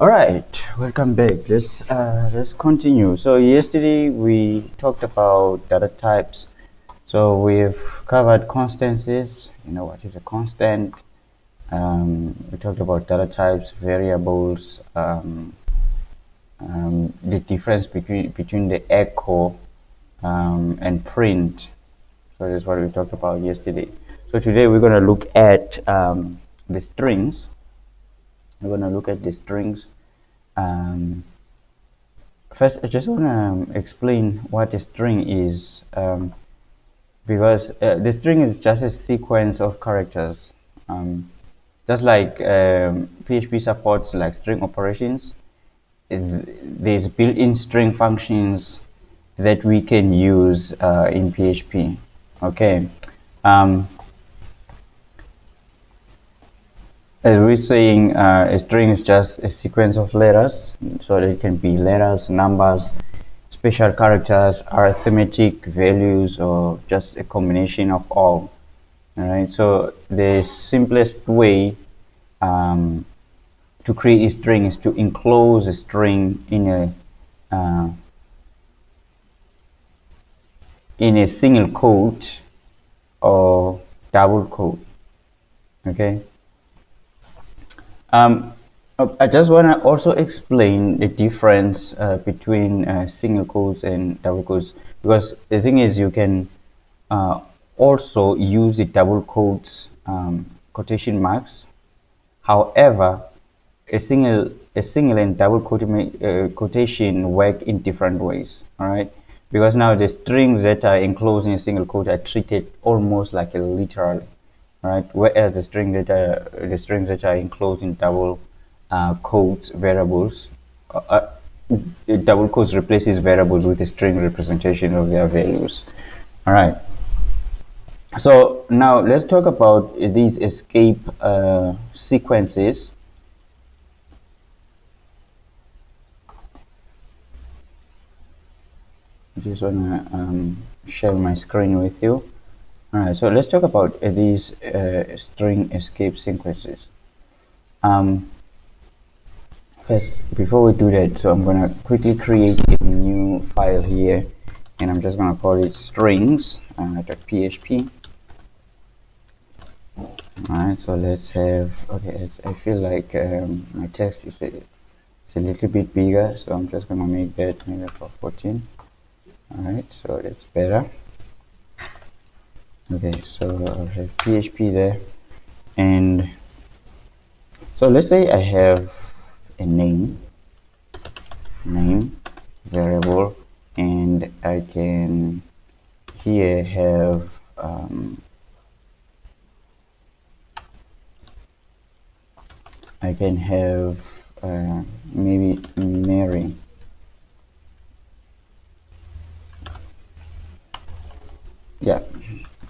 All right, welcome back. Let's continue. So yesterday we talked about data types. So we've covered constances. You know what is a constant? We talked about data types, variables, the difference between the echo and print. So that's what we talked about yesterday. So today we're going to look at the strings. We're going to look at the strings. First, I just want to explain what a string is, because the string is just a sequence of characters. Just like PHP supports like string operations, there's built-in string functions that we can use in PHP. Okay. As we're saying, a string is just a sequence of letters, so it can be letters, numbers, special characters, arithmetic values, or just a combination of all. All right. So the simplest way to create a string is to enclose a string in a single quote or double quote. Okay. I just want to also explain the difference between single quotes and double quotes, because the thing is you can also use the double quotes quotation marks. However, a single and double quotation work in different ways. All right, because now the strings that are enclosed in a single quote are treated almost like a literal. Right, whereas the strings that are enclosed in double quotes variables, double quotes replaces variables with a string representation of their values. All right. So now let's talk about these escape sequences. I just wanna share my screen with you. Alright, so let's talk about these string escape sequences. First, before we do that, so I'm gonna quickly create a new file here, and I'm just gonna call it strings.php. Alright, so let's have, okay, I feel like my text is a little bit bigger, so I'm just gonna make that maybe for 14. Alright, so that's better. Okay, so I'll have PHP there, and so let's say I have a name variable, and I can here have I can have maybe Mary. Yeah,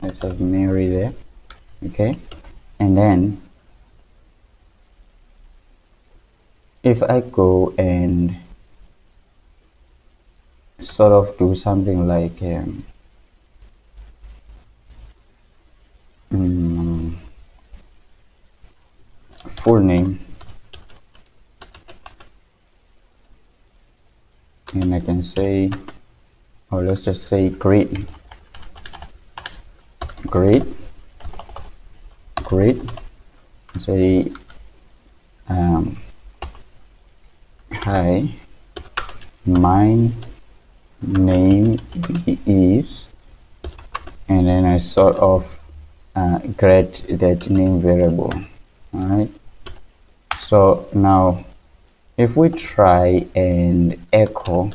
let's have Mary there. Okay, and then if I go and sort of do something like full name, and I can say, or let's just say great, say hi, my name is, and then I sort of get that name variable. All right, so now if we try and echo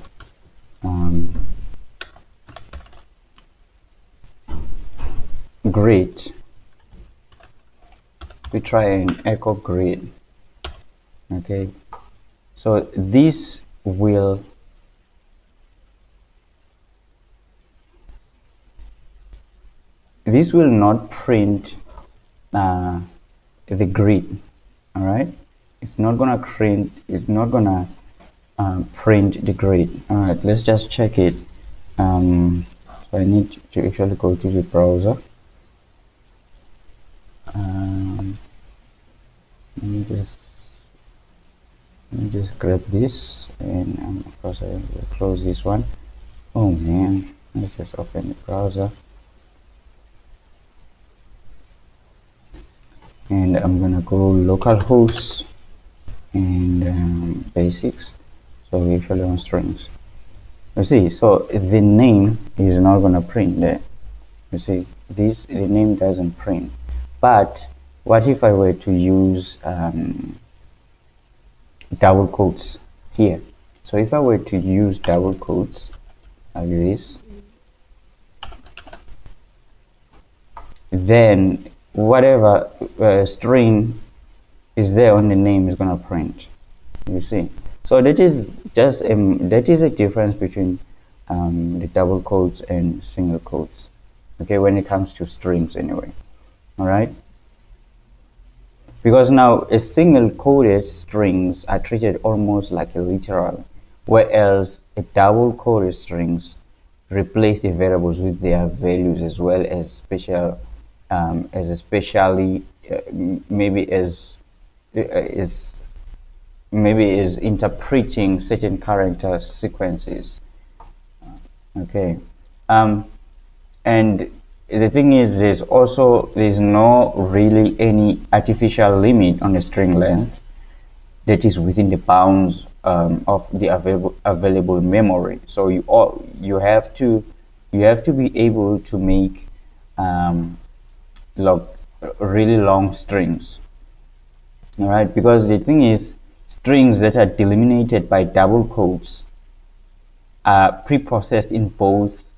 great, we try and echo great. Okay, so this will not print the grid. All right, it's not gonna print the grid. All right, let's just check it. So I need to actually go to the browser. Let me Let me just grab this, and of course I will close this one. Oh man, let's just open the browser, and I'm gonna go localhost and basics. So usually on strings, you see, so the name is not gonna print there. You see, the name doesn't print. But what if I were to use double quotes here? So if I were to use double quotes like this, then whatever string is there on the name is going to print. You see, so that is just that is a difference between the double quotes and single quotes, okay, when it comes to strings anyway. All right, because now a single quoted strings are treated almost like a literal, whereas a double quoted strings replace the variables with their values, as well as special as especially maybe is maybe is interpreting certain character sequences. Okay, and the thing is, there's no really any artificial limit on the string length that is within the bounds of the available memory. So you have to be able to make log really long strings. All right, because the thing is, strings that are delimited by double quotes are pre-processed in both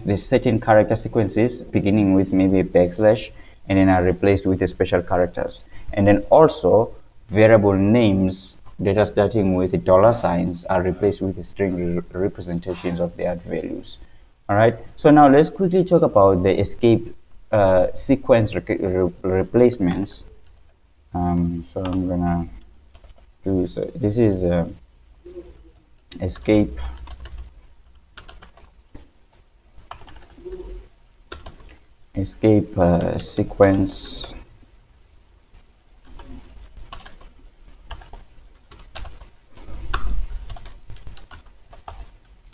the certain character sequences, beginning with maybe a backslash, and then are replaced with the special characters. And then also variable names that are starting with the dollar signs are replaced with the string representations of their values. All right, so now let's quickly talk about the escape sequence replacements. So I'm gonna do, so this is escape sequence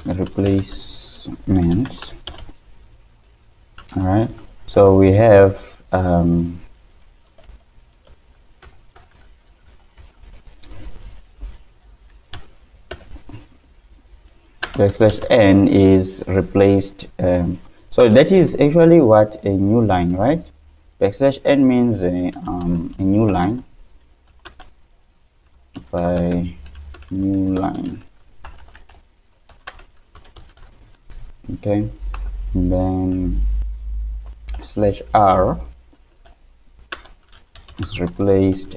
replacements. All right, so we have backslash n is replaced, so that is actually what a new line, right? Backslash n means a new line by new line. Okay, and then slash r is replaced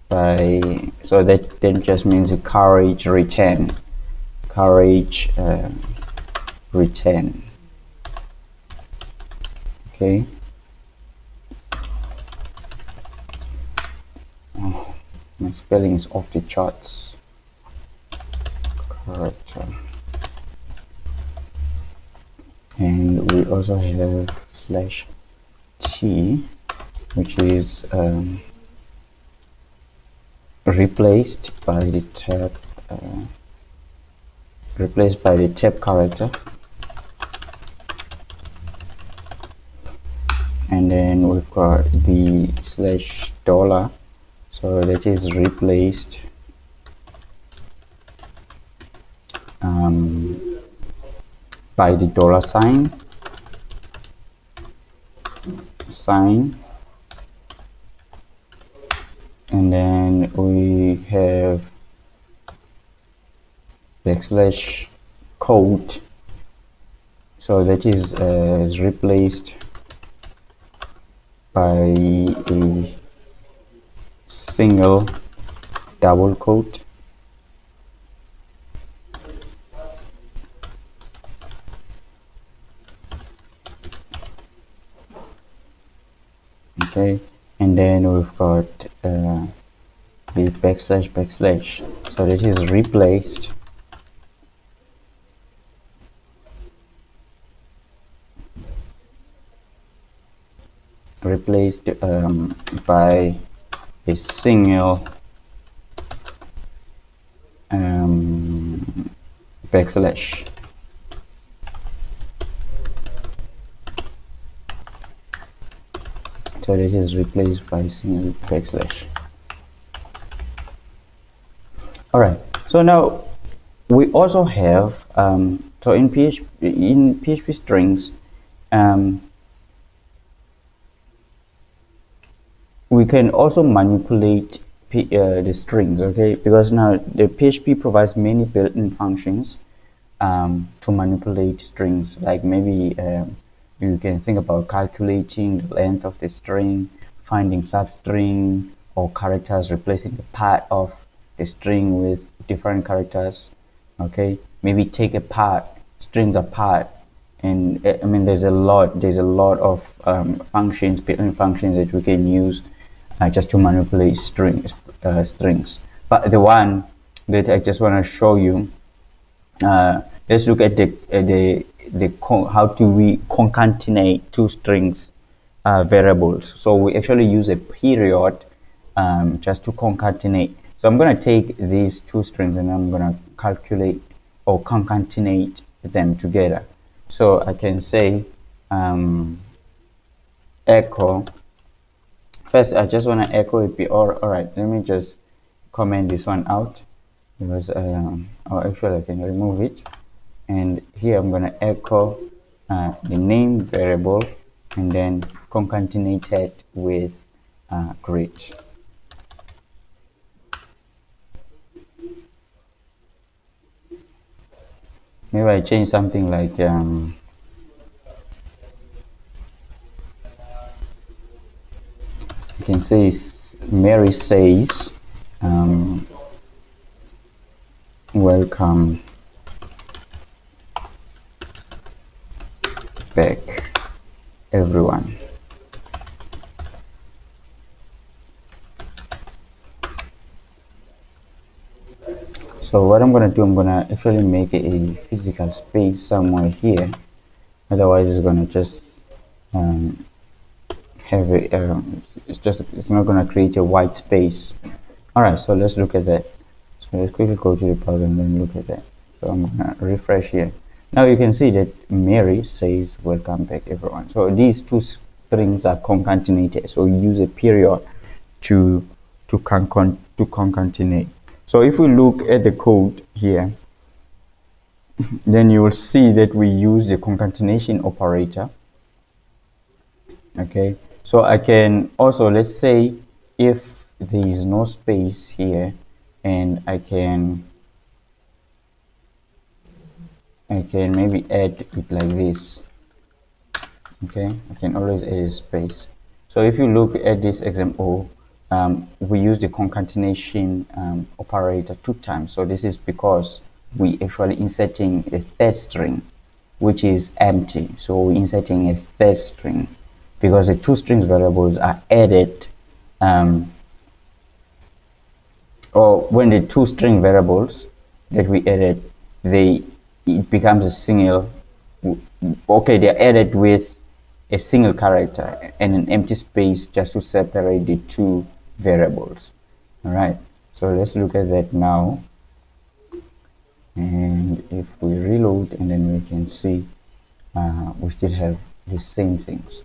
by, so that then just means a carriage return. Return. Okay. Oh, my spelling is off the charts. Character. And we also have slash t, which is replaced by the tab character, and then we've got the slash dollar, so that is replaced by the dollar sign, and then we have backslash code, so that is replaced by a single double quote. Okay, and then we've got the backslash, so that is replaced by a single backslash. So this is replaced by single backslash. All right. So now we also have so in PHP strings, we can also manipulate the strings, okay? Because now the PHP provides many built-in functions to manipulate strings. Like maybe you can think about calculating the length of the string, finding substring or characters, replacing the part of the string with different characters. Okay, maybe take strings apart, and I mean there's a lot of functions, built-in functions that we can use just to manipulate strings. But the one that I just want to show you, let's look at how do we concatenate two strings variables. So we actually use a period just to concatenate. So I'm going to take these two strings and I'm going to calculate or concatenate them together. So I can say echo. First, I just want to echo it. All right, let me just comment this one out, because actually I can remove it. And here I'm going to echo the name variable and then concatenate it with greet. Maybe I change something like you can say Mary says welcome back everyone. So what I'm going to do, I'm going to actually make a physical space somewhere here, otherwise it's going to just have a it's not going to create a white space. All right, so let's look at that. So let's quickly go to the browser and then look at that. So I'm going to refresh here. Now you can see that Mary says welcome back everyone. So these two strings are concatenated, so we use a period to concatenate. So if we look at the code here, then you will see that we use the concatenation operator. Okay, so I can also, let's say if there is no space here, and I can maybe add it like this. Okay, I can always add a space. So if you look at this example, we use the concatenation operator 2 times. So this is because we actually inserting a third string which is empty. So we're inserting a third string because the two strings variables are added, or when the two string variables that we added, it becomes a single. Okay, they're added with a single character and an empty space just to separate the two variables. All right, so let's look at that now. And if we reload, and then we can see we still have the same things.